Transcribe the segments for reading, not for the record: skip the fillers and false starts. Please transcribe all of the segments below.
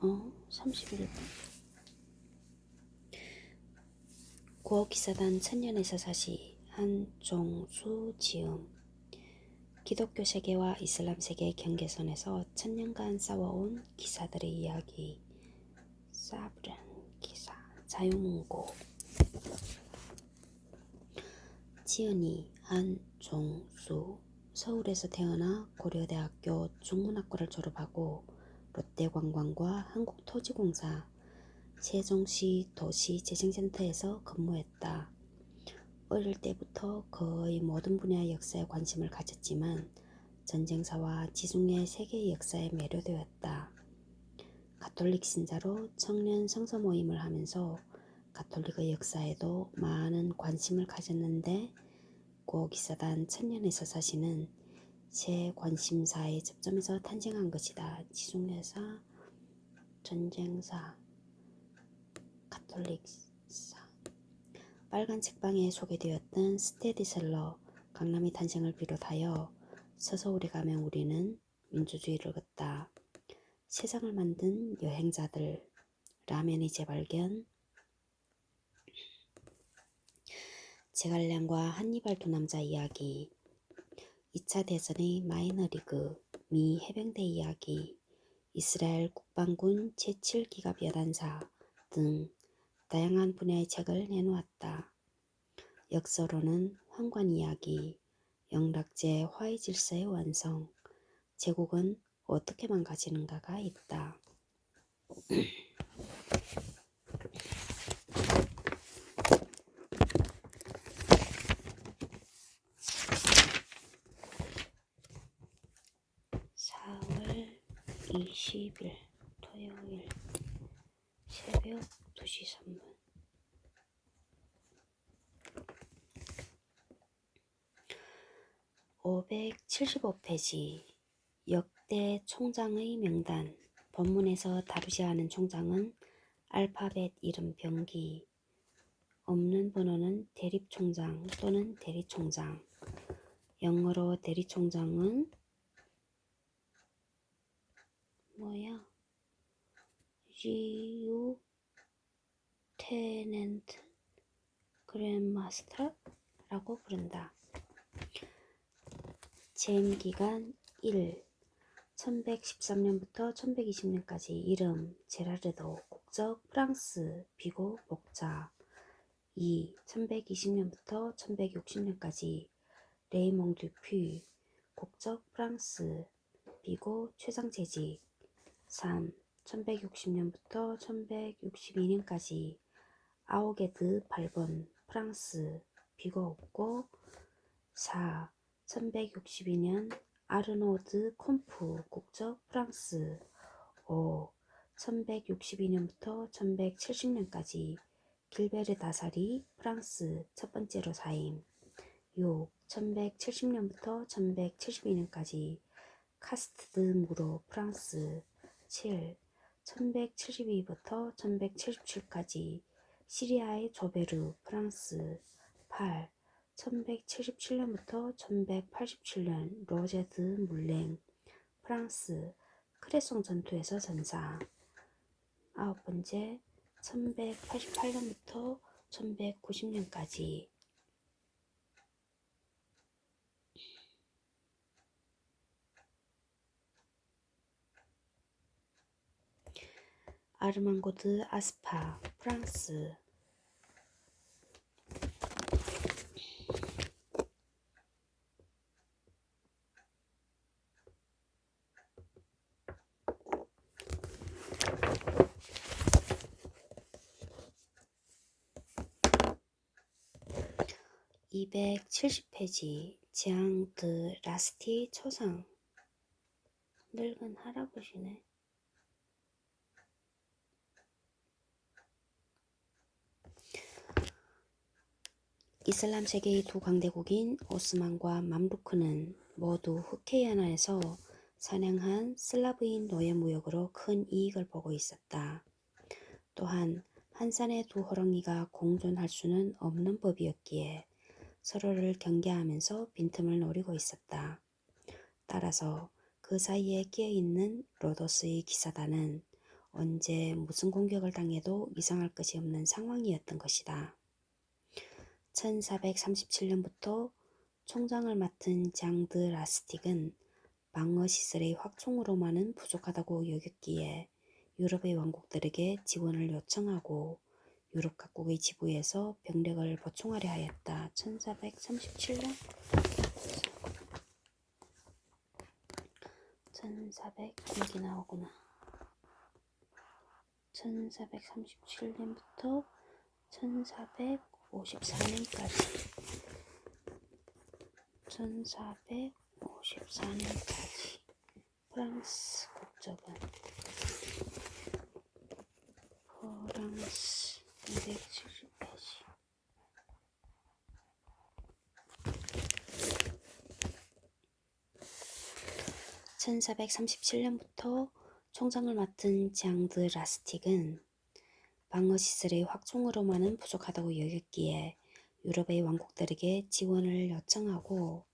31분. 고기사단 천년에서 사시 한종수 지음. 기독교 세계와 이슬람 세계의 경계선에서 천년간 싸워온 기사들의 이야기. 사브른 기사. 자유문고. 지은이 한종수. 서울에서 태어나 고려대학교 중문학과를 졸업하고 롯데관광과 한국토지공사 세종시 도시재생센터에서 근무했다. 어릴 때부터 거의 모든 분야의 역사에 관심을 가졌지만 전쟁사와 지중해 세계의 역사에 매료되었다. 가톨릭 신자로 청년 성서 모임을 하면서 가톨릭의 역사에도 많은 관심을 가졌는데 고기사단 천년에서 사시는 새 관심사의 접점에서 탄생한 것이다. 지중해사, 전쟁사, 가톨릭사. 빨간 책방에 소개되었던 스테디셀러 강남의 탄생을 비롯하여 서서울에 가면 우리는 민주주의를 걷다. 세상을 만든 여행자들, 라멘의 재발견, 제갈량과 한니발 두 남자 이야기, 2차 대전의 마이너리그, 미 해병대 이야기, 이스라엘 국방군 제7기갑 여단사 등 다양한 분야의 책을 내놓았다. 역서로는 황관 이야기, 영락제 화해 질서의 완성, 제국은 어떻게 망가지는가가 있다. (4월 20일) 토요일 새벽 2시 3분. (575페이지) 역대 총장의 명단. 본문에서 다루지 않은 총장은 알파벳 이름 병기, 없는 번호는 대립총장 또는 대리총장. 영어로 대리총장은 뭐야? 리우테넨트 그랜마스터라고 부른다. 재임 기간 1. 1113년부터 1120년까지. 이름 제라르도. 국적 프랑스. 비고 목자. 2. 1120년부터 1160년까지. 레이몽 듀퓨. 국적 프랑스. 비고 최상재직. 3. 1160년부터 1162년까지. 아오게드 발본. 프랑스. 비고 없고. 4. 1162년 아르노드 콤프. 국적 프랑스. 5. 1162년부터 1170년까지. 길베르 다사리. 프랑스. 첫 번째로 사임. 6. 1170년부터 1172년까지. 카스트드 무로. 프랑스. 7. 1172부터 1177까지. 시리아의 조베르. 프랑스. 8. 1177년부터 1187년. 로제드 물랭. 프랑스. 크레송 전투에서 전사. 9번째. 1188년부터 1190년까지. 아르망고드 아스파. 프랑스. 270페이지. 장 드 라스티 초상. 늙은 할아버지네. 이슬람 세계의 두 강대국인 오스만과 맘루크는 모두 흑해연안에서 선행한 슬라브인 노예 무역으로 큰 이익을 보고 있었다. 또한 한 산의 두 호랑이가 공존할 수는 없는 법이었기에 서로를 경계하면서 빈틈을 노리고 있었다. 따라서 그 사이에 끼어있는 로도스의 기사단은 언제 무슨 공격을 당해도 이상할 것이 없는 상황이었던 것이다. 1437년부터 총장을 맡은 장드 라스틱은 방어 시설의 확충으로만은 부족하다고 여겼기에 유럽의 왕국들에게 지원을 요청하고 유럽 각국의 지부에서 병력을 보충하려 하였다. 1437년 1400 여기 나오구나. 1437년부터 1454년까지 1454년까지 프랑스 국적은 프랑스 270페이지 1437년부터 총장을 맡은 장드 라스틱은 방어시설의 확충으로만은 부족하다고 여겼기에 유럽의 왕국들에게 지원을 요청하고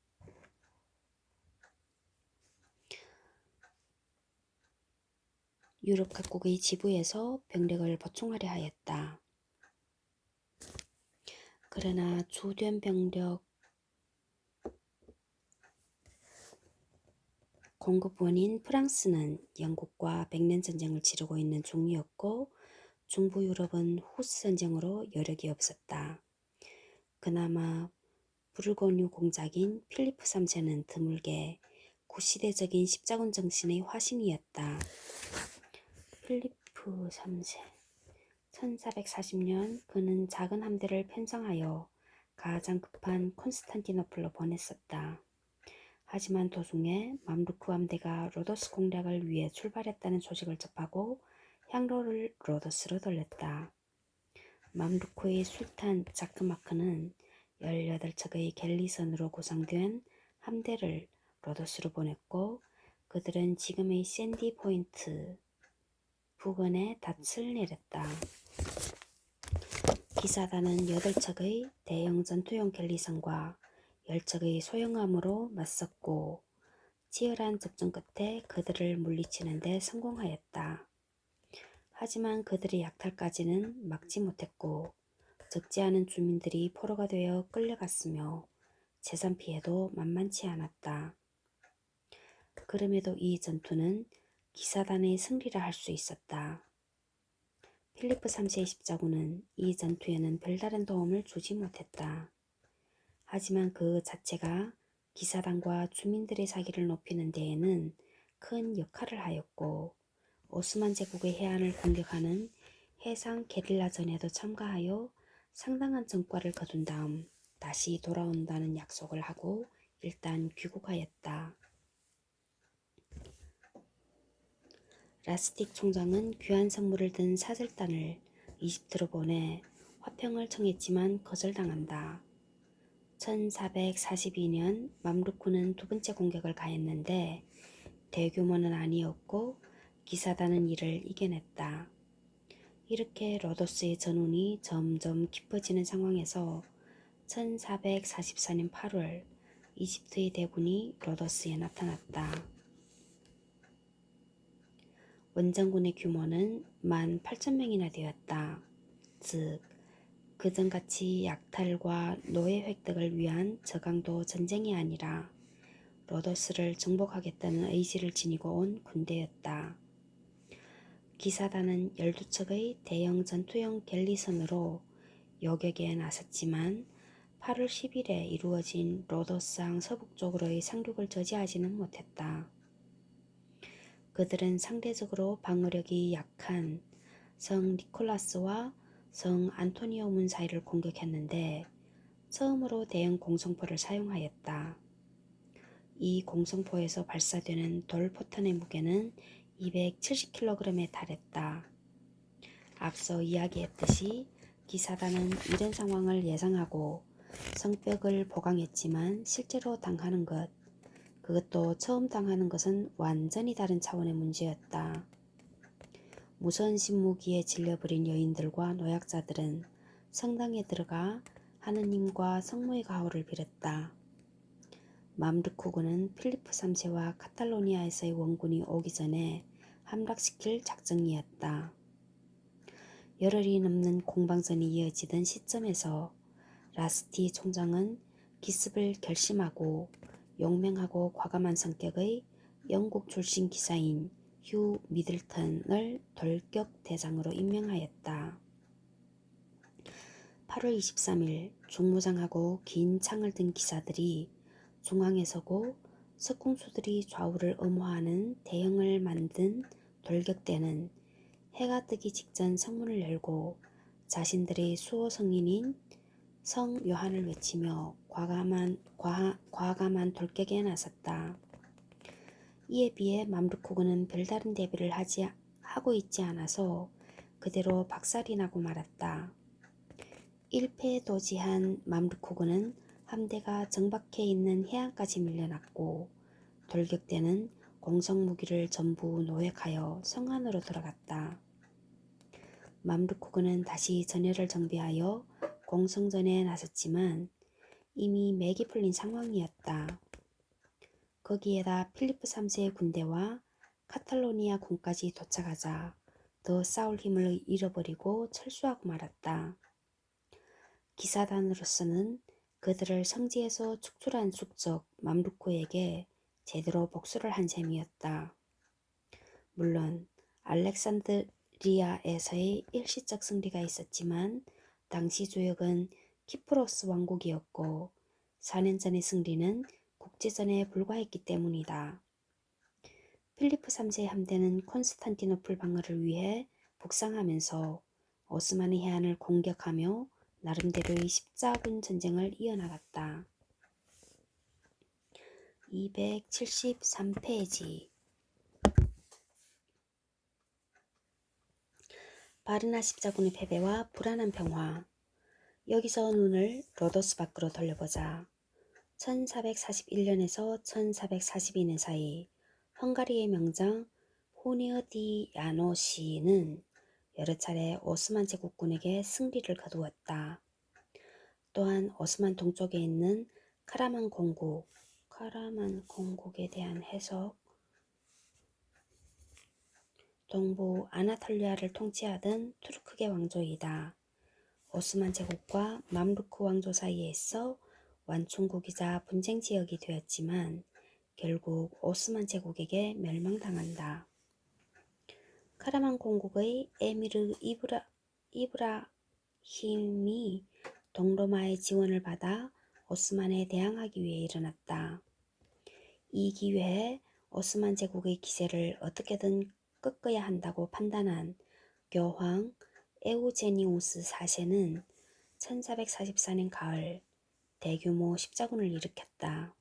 유럽 각국의 지부에서 병력을 보충하려 하였다. 그러나 주된 병력 공급원인 프랑스는 영국과 백년 전쟁을 치르고 있는 중이었고 중부 유럽은 후스 전쟁으로 여력이 없었다. 그나마 부르고뉴 공작인 필리프 3세는 드물게 구시대적인 십자군 정신의 화신이었다. 필리프 3세 1440년 그는 작은 함대를 편성하여 가장 급한 콘스탄티노플로 보냈었다. 하지만 도중에 맘루크 함대가 로도스 공략을 위해 출발했다는 소식을 접하고 향로를 로도스로 돌렸다. 맘루크의 술탄 자크마크는 18척의 갤리선으로 구성된 함대를 로도스로 보냈고 그들은 지금의 샌디 포인트 부근에 닻을 내렸다. 기사단은 8척의 대형 전투용 갤리선과 10척의 소형함으로 맞섰고 치열한 접전 끝에 그들을 물리치는 데 성공하였다. 하지만 그들의 약탈까지는 막지 못했고 적지 않은 주민들이 포로가 되어 끌려갔으며 재산 피해도 만만치 않았다. 그럼에도 이 전투는 기사단의 승리라 할 수 있었다. 필리프 3세의 십자군은 이 전투에는 별다른 도움을 주지 못했다. 하지만 그 자체가 기사단과 주민들의 사기를 높이는 데에는 큰 역할을 하였고 오스만 제국의 해안을 공격하는 해상 게릴라전에도 참가하여 상당한 전과를 거둔 다음 다시 돌아온다는 약속을 하고 일단 귀국하였다. 라스틱 총장은 귀한 선물을 든 사절단을 이집트로 보내 화평을 청했지만 거절당한다. 1442년 맘루크는 두 번째 공격을 가했는데 대규모는 아니었고 기사단은 이를 이겨냈다. 이렇게 로도스의 전운이 점점 깊어지는 상황에서 1444년 8월 이집트의 대군이 로도스에 나타났다. 원정군의 규모는 18,000명이나 되었다. 즉 그전같이 약탈과 노예 획득을 위한 저강도 전쟁이 아니라 로도스를 정복하겠다는 의지를 지니고 온 군대였다. 기사단은 12척의 대형 전투용 갤리선으로 요격에 나섰지만 8월 10일에 이루어진 로도스항 서북쪽으로의 상륙을 저지하지는 못했다. 그들은 상대적으로 방어력이 약한 성 니콜라스와 성 안토니오 문 사이를 공격했는데 처음으로 대형 공성포를 사용하였다. 이 공성포에서 발사되는 돌포탄의 무게는 270kg에 달했다. 앞서 이야기했듯이 기사단은 이런 상황을 예상하고 성벽을 보강했지만 실제로 당하는 것, 그것도 처음 당하는 것은 완전히 다른 차원의 문제였다. 무서운 신무기에 질려버린 여인들과 노약자들은 성당에 들어가 하느님과 성모의 가호를 빌었다. 맘르쿠군은 필리프 3세와 카탈로니아에서의 원군이 오기 전에 함락시킬 작정이었다. 열흘이 넘는 공방전이 이어지던 시점에서 라스티 총장은 기습을 결심하고 용맹하고 과감한 성격의 영국 출신 기사인 휴 미들턴을 돌격 대장으로 임명하였다. 8월 23일 중무장하고 긴 창을 든 기사들이 중앙에 서고 석궁수들이 좌우를 엄호하는 대형을 만든 돌격대는 해가 뜨기 직전 성문을 열고 자신들의 수호 성인인 성 요한을 외치며 과감한 돌격에 나섰다. 이에 비해 맘루코그는 별다른 대비를 하고 있지 않아서 그대로 박살이 나고 말았다. 일패도지한 맘루코그는 함대가 정박해 있는 해안까지 밀려났고 돌격대는 공성무기를 전부 노획하여 성 안으로 들어갔다. 맘루코그는 다시 전열을 정비하여 공성전에 나섰지만 이미 맥이 풀린 상황이었다. 거기에다 필리프 3세의 군대와 카탈로니아 군까지 도착하자 더 싸울 힘을 잃어버리고 철수하고 말았다. 기사단으로서는 그들을 성지에서 축출한 숙적 맘루코에게 제대로 복수를 한 셈이었다. 물론 알렉산드리아에서의 일시적 승리가 있었지만 당시 조역은 키프로스 왕국이었고 4년 전의 승리는 국제전에 불과했기 때문이다. 필리프 3세의 함대는 콘스탄티노플 방어를 위해 북상하면서 오스만의 해안을 공격하며 나름대로의 십자군 전쟁을 이어나갔다. 273페이지 바르나 십자군의 패배와 불안한 평화. 여기서 눈을 로도스 밖으로 돌려보자. 1441년에서 1442년 사이 헝가리의 명장 호니어디야노시는 여러 차례 오스만 제국군에게 승리를 거두었다. 또한 오스만 동쪽에 있는 카라만 공국에 대한 해석, 동부 아나톨리아를 통치하던 투르크계 왕조이다. 오스만 제국과 맘루크 왕조 사이에 있어 완충국이자 분쟁 지역이 되었지만 결국 오스만 제국에게 멸망당한다. 카라만 공국의 에미르 이브라힘이 동로마의 지원을 받아 오스만에 대항하기 위해 일어났다. 이 기회에 오스만 제국의 기세를 어떻게든 꺾어야 한다고 판단한 교황 에우제니우스 4세는 1444년 가을 대규모 십자군을 일으켰다.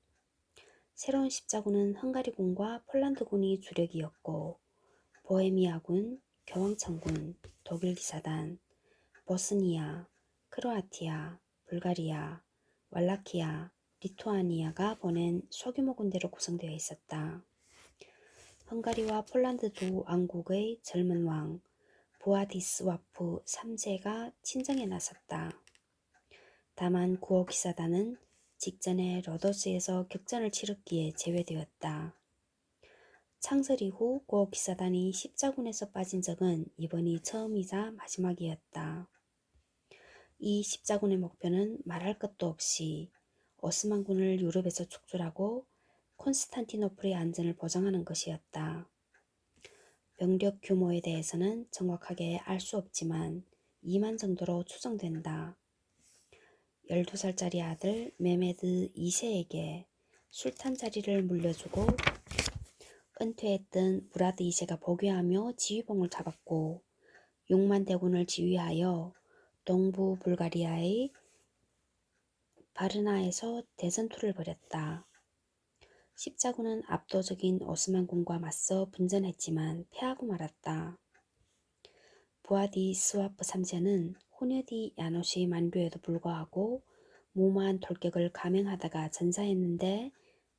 새로운 십자군은 헝가리군과 폴란드군이 주력이었고 보헤미아군, 교황청군, 독일기사단, 보스니아, 크로아티아, 불가리아, 왈라키아, 리투아니아가 보낸 소규모 군대로 구성되어 있었다. 헝가리와 폴란드 두 왕국의 젊은 왕 부아디스와프 3세가 친정에 나섰다. 다만 구호기사단은 직전에 로도스에서 격전을 치렀기에 제외되었다. 창설 이후 구호기사단이 십자군에서 빠진 적은 이번이 처음이자 마지막이었다. 이 십자군의 목표는 말할 것도 없이 오스만군을 유럽에서 축출하고 콘스탄티노플의 안전을 보장하는 것이었다. 병력 규모에 대해서는 정확하게 알 수 없지만 2만 정도로 추정된다. 12살짜리 아들 메메드 2세에게 술탄 자리를 물려주고 은퇴했던 무라드 2세가 복위하며 지휘봉을 잡았고 6만 대군을 지휘하여 동부 불가리아의 바르나에서 대전투를 벌였다. 십자군은 압도적인 오스만군과 맞서 분전했지만 패하고 말았다. 부아디스와프 3세는 호네디 야노시 만료에도 불구하고 무모한 돌격을 감행하다가 전사했는데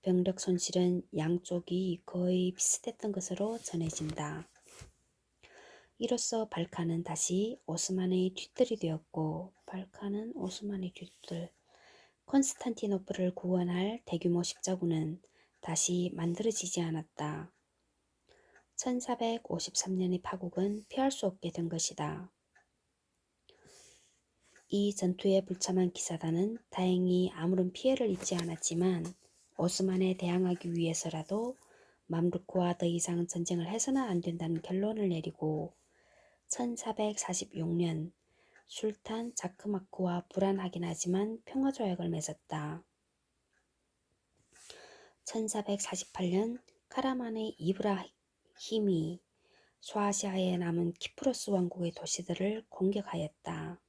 병력 손실은 양쪽이 거의 비슷했던 것으로 전해진다. 이로써 발칸은 다시 오스만의 뒷뜰이 되었고 콘스탄티노플을 구원할 대규모 십자군은 다시 만들어지지 않았다. 1453년의 파국은 피할 수 없게 된 것이다. 이 전투에 불참한 기사단은 다행히 아무런 피해를 입지 않았지만 오스만에 대항하기 위해서라도 맘루크와 더 이상 전쟁을 해서는 안 된다는 결론을 내리고 1446년 술탄 자크마크와 불안하긴 하지만 평화조약을 맺었다. 1448년 카라만의 이브라힘이 소아시아에 남은 키프로스 왕국의 도시들을 공격하였다.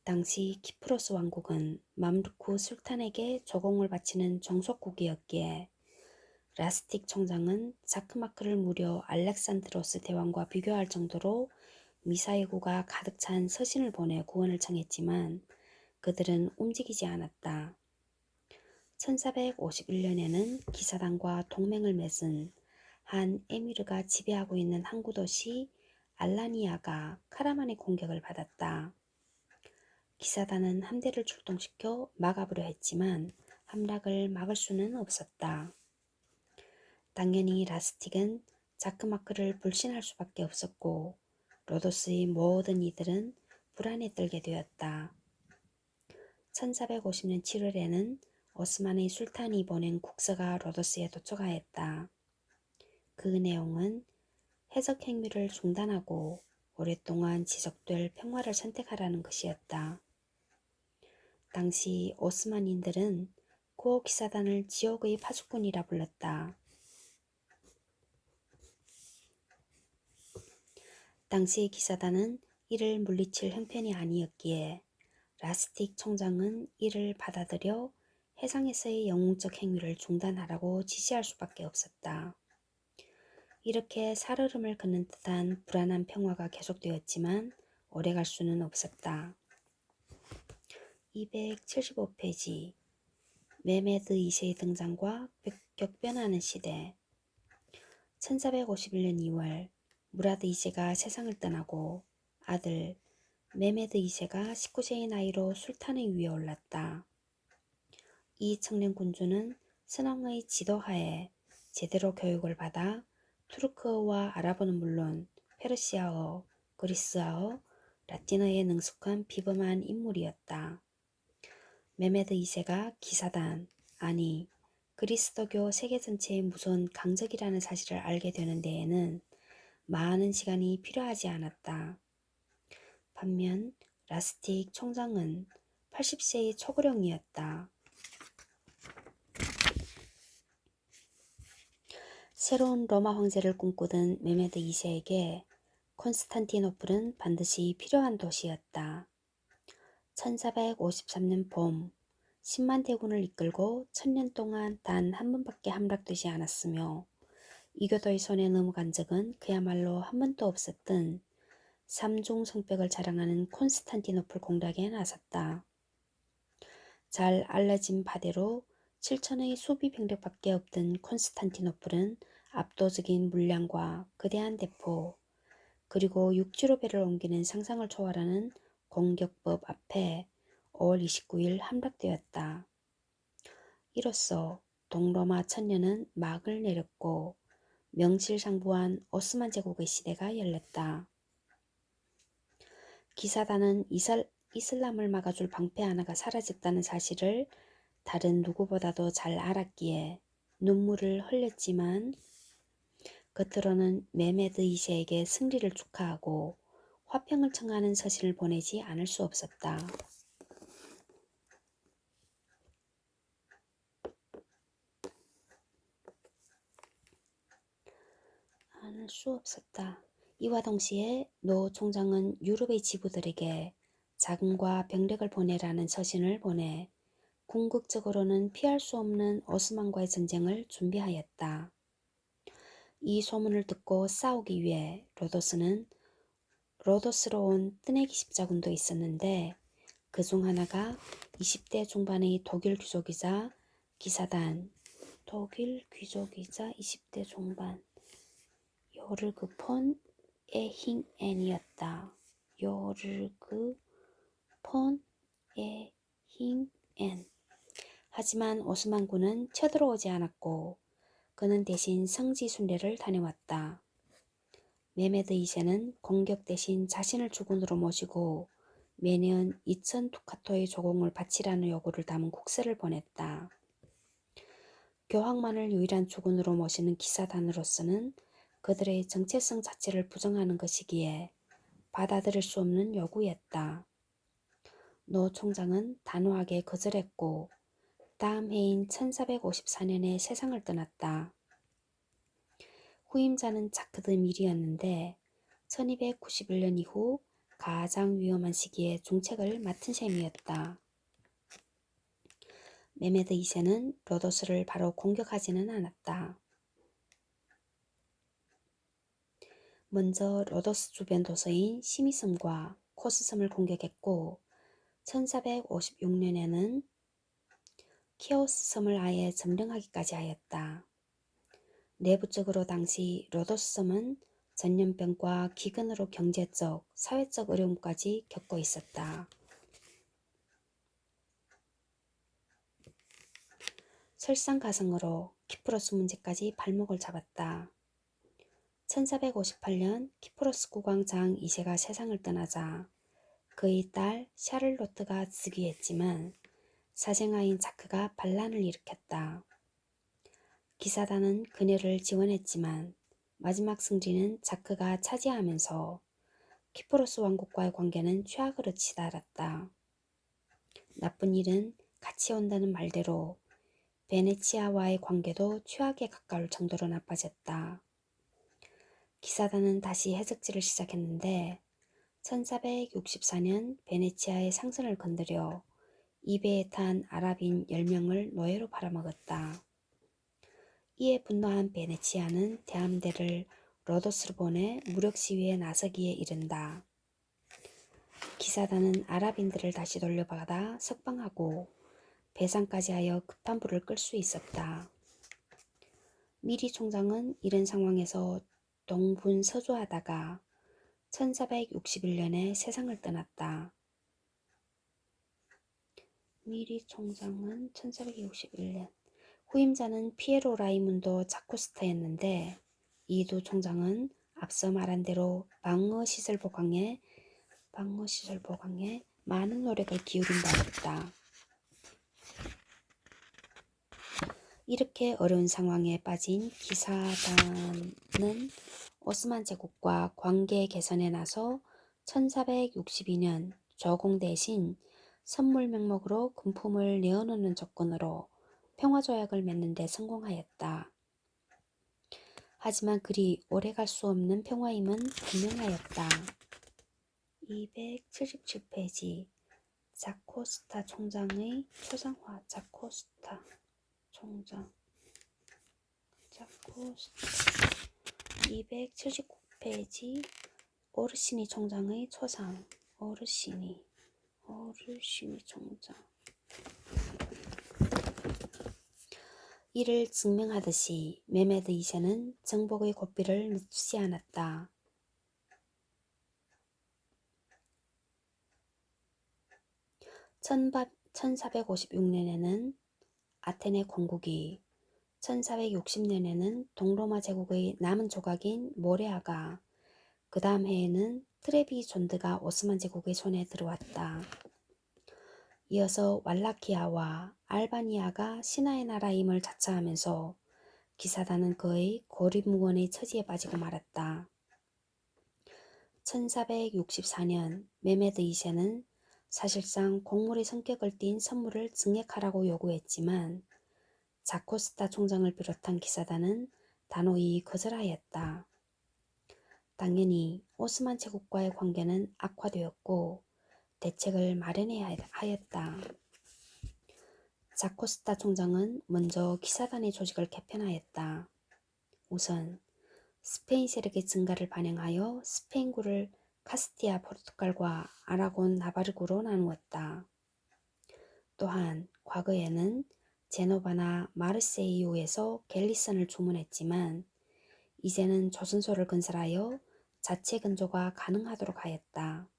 당시 키프로스 왕국은 맘루크 술탄에게 조공을 바치는 종속국이었기에 라스틱 총장은 자크마크를 무려 알렉산드로스 대왕과 비교할 정도로 미사일구가 가득 찬 서신을 보내 구원을 청했지만 그들은 움직이지 않았다. 1451년에는 기사단과 동맹을 맺은 한 에미르가 지배하고 있는 항구 도시 알라니아가 카라만의 공격을 받았다. 기사단은 함대를 출동시켜 막아보려 했지만 함락을 막을 수는 없었다. 당연히 라스틱은 자크마크를 불신할 수밖에 없었고 로도스의 모든 이들은 불안에 떨게 되었다. 1450년 7월에는 오스만의 술탄이 보낸 국서가 로도스에 도착하였다. 그 내용은 해적 행위를 중단하고 오랫동안 지속될 평화를 선택하라는 것이었다. 당시 오스만인들은 고어 기사단을 지옥의 파수꾼이라 불렀다. 당시 기사단은 이를 물리칠 형편이 아니었기에 라스틱 총장은 이를 받아들여 해상에서의 영웅적 행위를 중단하라고 지시할 수밖에 없었다. 이렇게 살얼음을 긋는 듯한 불안한 평화가 계속되었지만 오래갈 수는 없었다. 275페이지 메메드 2세의 등장과 격변하는 시대 1451년 2월 무라드 2세가 세상을 떠나고 아들 메메드 2세가 19세의 나이로 술탄의 위에 올랐다. 이 청년 군주는 선왕의 지도하에 제대로 교육을 받아 투르크어와 아랍어는 물론 페르시아어, 그리스어어, 라틴어에 능숙한 비범한 인물이었다. 메메드 2세가 기사단, 아니 그리스도교 세계 전체의 무서운 강적이라는 사실을 알게 되는 데에는 많은 시간이 필요하지 않았다. 반면 라스틱 총장은 80세의 초고령이었다. 새로운 로마 황제를 꿈꾸던 메메드 2세에게 콘스탄티노플은 반드시 필요한 도시였다. 1453년 봄 10만 대군을 이끌고 1000년 동안 단 한 번밖에 함락되지 않았으며 이교도의 손에 넘어간 적은 그야말로 한 번도 없었던 삼중 성벽을 자랑하는 콘스탄티노플 공략에 나섰다. 잘 알려진 바대로 7천의 수비 병력밖에 없던 콘스탄티노플은 압도적인 물량과 거대한 대포 그리고 육지로 배를 옮기는 상상을 초월하는 공격법 앞에 5월 29일 함락되었다. 이로써 동로마 천년은 막을 내렸고 명실상부한 오스만 제국의 시대가 열렸다. 기사단은 이슬람을 막아줄 방패 하나가 사라졌다는 사실을 다른 누구보다도 잘 알았기에 눈물을 흘렸지만 겉으로는 메메드 2세에게 승리를 축하하고 화평을 청하는 서신을 보내지 않을 수 없었다. 이와 동시에 노 총장은 유럽의 지부들에게 자금과 병력을 보내라는 서신을 보내 궁극적으로는 피할 수 없는 오스만과의 전쟁을 준비하였다. 이 소문을 듣고 싸우기 위해 로도스로 온 뜨내기 십자군도 있었는데 그 중 하나가 20대 중반의 독일 귀족이자 기사단, 20대 중반 요르그 폰 에힝엔이었다. 요르그 폰 에힝엔. 하지만 오스만군은 쳐들어오지 않았고 그는 대신 성지 순례를 다녀왔다. 메메드 2세는 공격 대신 자신을 주군으로 모시고 매년 2,000 두카토의 조공을 바치라는 요구를 담은 국서를 보냈다. 교황만을 유일한 주군으로 모시는 기사단으로서는 그들의 정체성 자체를 부정하는 것이기에 받아들일 수 없는 요구였다. 노 총장은 단호하게 거절했고 다음 해인 1454년에 세상을 떠났다. 후임자는 자크드 밀이었는데 1291년 이후 가장 위험한 시기에 중책을 맡은 셈이었다. 메메드 2세는 로도스를 바로 공격하지는 않았다. 먼저 로도스 주변 도서인 시미섬과 코스섬을 공격했고 1456년에는 키오스 섬을 아예 점령하기까지 하였다. 내부적으로 당시 로도스 섬은 전염병과 기근으로 경제적, 사회적 어려움까지 겪고 있었다. 설상가성으로 키프로스 문제까지 발목을 잡았다. 1458년 키프로스 국왕 장 2세가 세상을 떠나자 그의 딸 샤를로트가 즉위했지만 사생아인 자크가 반란을 일으켰다. 기사단은 그녀를 지원했지만 마지막 승리는 자크가 차지하면서 키프로스 왕국과의 관계는 최악으로 치달았다. 나쁜 일은 같이 온다는 말대로 베네치아와의 관계도 최악에 가까울 정도로 나빠졌다. 기사단은 다시 해적지를 시작했는데 1464년 베네치아의 상선을 건드려 이 배에 탄 아랍인 10명을 노예로 팔아먹었다. 이에 분노한 베네치아는 대함대를 로도스로 보내 무력 시위에 나서기에 이른다. 기사단은 아랍인들을 다시 돌려받아 석방하고 배상까지 하여 급한 불을 끌 수 있었다. 미리 총장은 이런 상황에서 동분서주하다가 1461년에 세상을 떠났다. 미리 총장은 1461년, 후임자는 피에로 라이문도 자코스타였는데 이 두 총장은 앞서 말한 대로 방어시설 보강에 많은 노력을 기울인 바였다. 이렇게 어려운 상황에 빠진 기사단은 오스만 제국과 관계 개선에 나서 1462년 조공 대신 선물 명목으로 금품을 내어놓는 조건으로 평화조약을 맺는 데 성공하였다. 하지만 그리 오래갈 수 없는 평화임은 분명하였다. 277페이지 자코스타 총장의 초상화. 자코스타 총장 279페이지 오르시니 총장의 초상. 오르시니 총장. 이를 증명하듯이 메메드 2세는 정복의 고삐를 늦추지 않았다. 1456년에는 아테네 공국이, 1460년에는 동로마 제국의 남은 조각인 모레아가, 그 다음 해에는 트레비존드가 오스만 제국의 손에 들어왔다. 이어서 왈라키아와 알바니아가 신하의 나라임을 자처하면서 기사단은 거의 고립무원의 처지에 빠지고 말았다. 1464년 메메드 2세는 사실상 곡물의 성격을 띤 선물을 증액하라고 요구했지만 자코스타 총장을 비롯한 기사단은 단호히 거절하였다. 당연히 오스만 제국과의 관계는 악화되었고 대책을 마련해야 하였다. 자코스타 총장은 먼저 기사단의 조직을 개편하였다. 우선 스페인 세력의 증가를 반영하여 스페인구를 카스티아 포르투갈과 아라곤 나바르구로 나누었다. 또한 과거에는 제노바나 마르세이유에서 갤리선을 주문했지만 이제는 조선소를 건설하여 자체 건조가 가능하도록 하였다.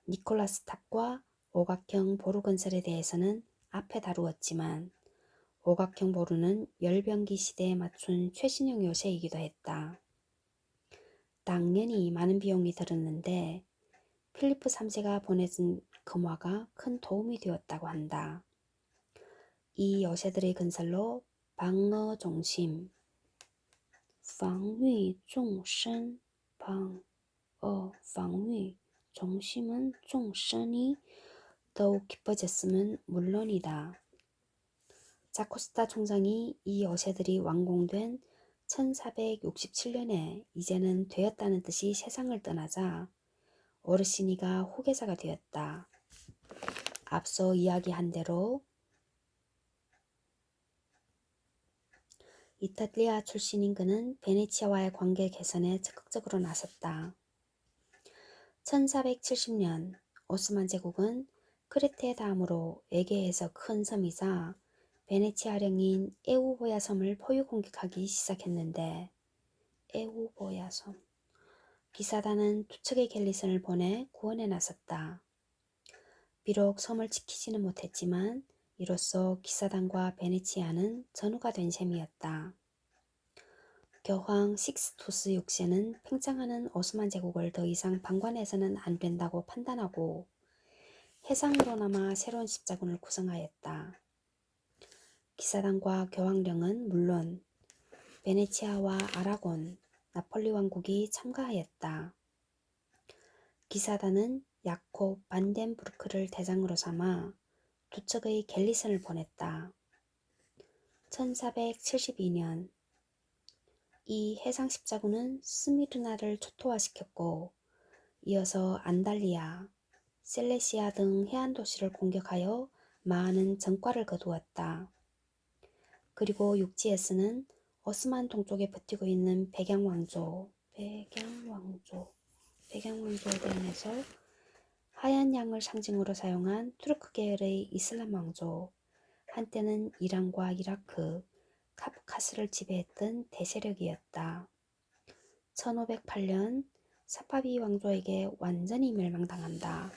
니콜라스 탑과 오각형 보루 건설에 대해서는 앞에 다루었지만 오각형 보루는 열병기 시대에 맞춘 최신형 요새이기도 했다. 당연히 많은 비용이 들었는데 필리프 3세가 보내준 금화가 큰 도움이 되었다고 한다. 이 요새들의 건설로 방어 중심, 防御 纵深, 방어 중심은纵深이 더욱 깊어졌으면 물론이다. 자코스타 총장이 이 요새들이 완공된 1467년에 이제는 되었다는 뜻이 세상을 떠나자 오르시니가 후계자가 되었다. 앞서 이야기한 대로 이탈리아 출신인 그는 베네치아와의 관계 개선에 적극적으로 나섰다. 1470년 오스만 제국은 크레테 다음으로 에게에서 큰 섬이자 베네치아령인 에우보야 섬을 포유 공격하기 시작했는데 에우보야 섬 기사단은 두 척의 갤리선을 보내 구원에 나섰다. 비록 섬을 지키지는 못했지만 이로써 기사단과 베네치아는 전우가 된 셈이었다. 교황 식스투스 6세는 팽창하는 오스만 제국을 더 이상 방관해서는 안 된다고 판단하고 해상으로나마 새로운 십자군을 구성하였다. 기사단과 교황령은 물론 베네치아와 아라곤, 나폴리 왕국이 참가하였다. 기사단은 야콥 반덴부르크를 대장으로 삼아 두 척의 갤리선을 보냈다. 1472년 이 해상 십자군은 스미르나를 초토화시켰고 이어서 안달리아, 셀레시아 등 해안 도시를 공격하여 많은 전과를 거두었다. 그리고 육지에서는 오스만 동쪽에 버티고 있는 백양왕조에 대항해서 하얀 양을 상징으로 사용한 투르크 계열의 이슬람 왕조, 한때는 이란과 이라크, 카프카스를 지배했던 대세력이었다. 1508년 사파비 왕조에게 완전히 멸망당한다.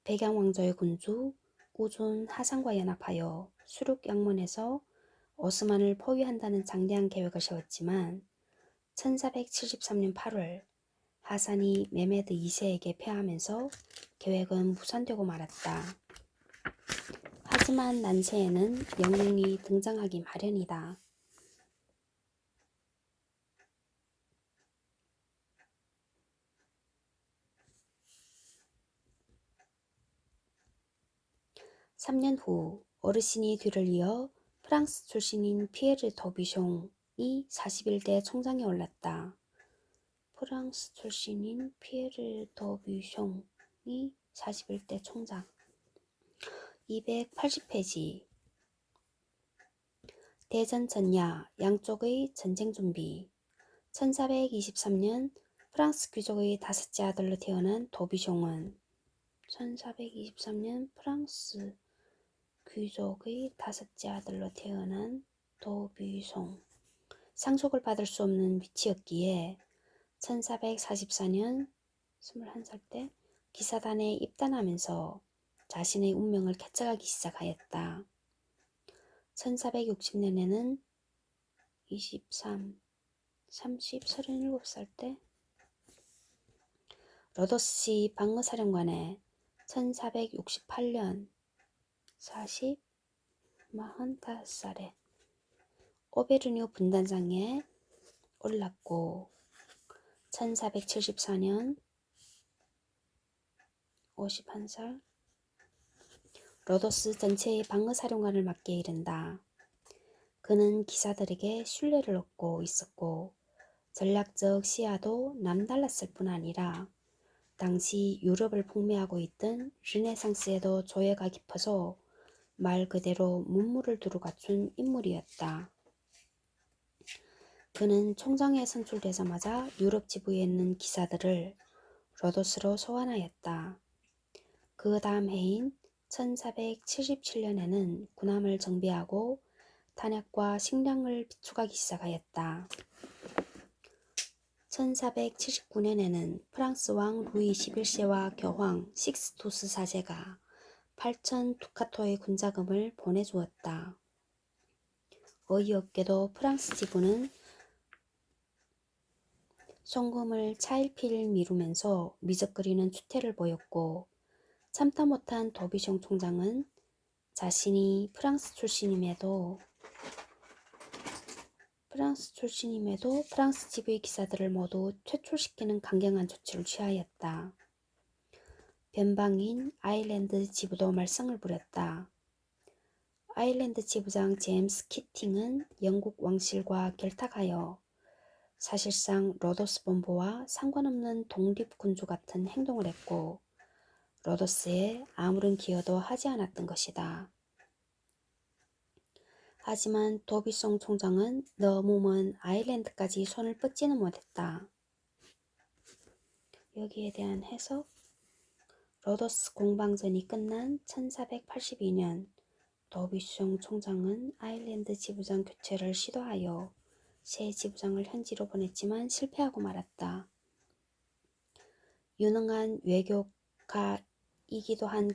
백양 왕조의 군주 우준 하산과 연합하여 수륙 양문에서 오스만을 포위한다는 장대한 계획을 세웠지만 1473년 8월 하산이 메메드 2세에게 패하면서 계획은 무산되고 말았다. 하지만 난세에는 영웅이 등장하기 마련이다. (3년) 후 어르신이 뒤를 이어 프랑스 출신인 피에르 더뷔숑이 41대 총장에 올랐다. 프랑스 출신인 피에르 더뷔숑이 41대 총장. 280페이지. 대전 전야 양쪽의 전쟁 준비. 1423년 프랑스 귀족의 다섯째 아들로 태어난 더뷔숑은 1423년 프랑스 귀족의 다섯째 아들로 태어난 더뷔숑 상속을 받을 수 없는 위치였기에 1444년 21살 때 기사단에 입단하면서 자신의 운명을 개척하기 시작하였다. 1460년에는 37살 때 로더시 방어사령관에 1468년 45살에 오베르뉴 분단장에 올랐고 1474년 51살 로더스 전체의 방어사령관을 맡게 이른다. 그는 기사들에게 신뢰를 얻고 있었고 전략적 시야도 남달랐을 뿐 아니라 당시 유럽을 풍미하고 있던 르네상스에도 조예가 깊어서 말 그대로 문물을 두루 갖춘 인물이었다. 그는 총장에 선출되자마자 유럽 지부에 있는 기사들을 로도스로 소환하였다. 그 다음 해인 1477년에는 군함을 정비하고 탄약과 식량을 비축하기 시작하였다. 1479년에는 프랑스 왕 루이 11세와 교황 식스투스 4세가 8천 두카토의 군자금을 보내주었다. 어이없게도 프랑스 지부는 송금을 차일피일 미루면서 미적거리는 추태를 보였고 참다 못한 도비숑 총장은 자신이 프랑스 출신임에도 프랑스 지부의 기사들을 모두 퇴출시키는 강경한 조치를 취하였다. 변방인 아일랜드 지부도 말썽을 부렸다. 아일랜드 지부장 제임스 키팅은 영국 왕실과 결탁하여 사실상 로더스 본부와 상관없는 독립군주 같은 행동을 했고 로더스에 아무런 기여도 하지 않았던 것이다. 하지만 도비송 총장은 너무 먼 아일랜드까지 손을 뻗지는 못했다. 여기에 대한 해석. 로더스 공방전이 끝난 1482년 도비송 총장은 아일랜드 지부장 교체를 시도하여 새 지부장을 현지로 보냈지만 실패하고 말았다. 유능한 외교가이기도 한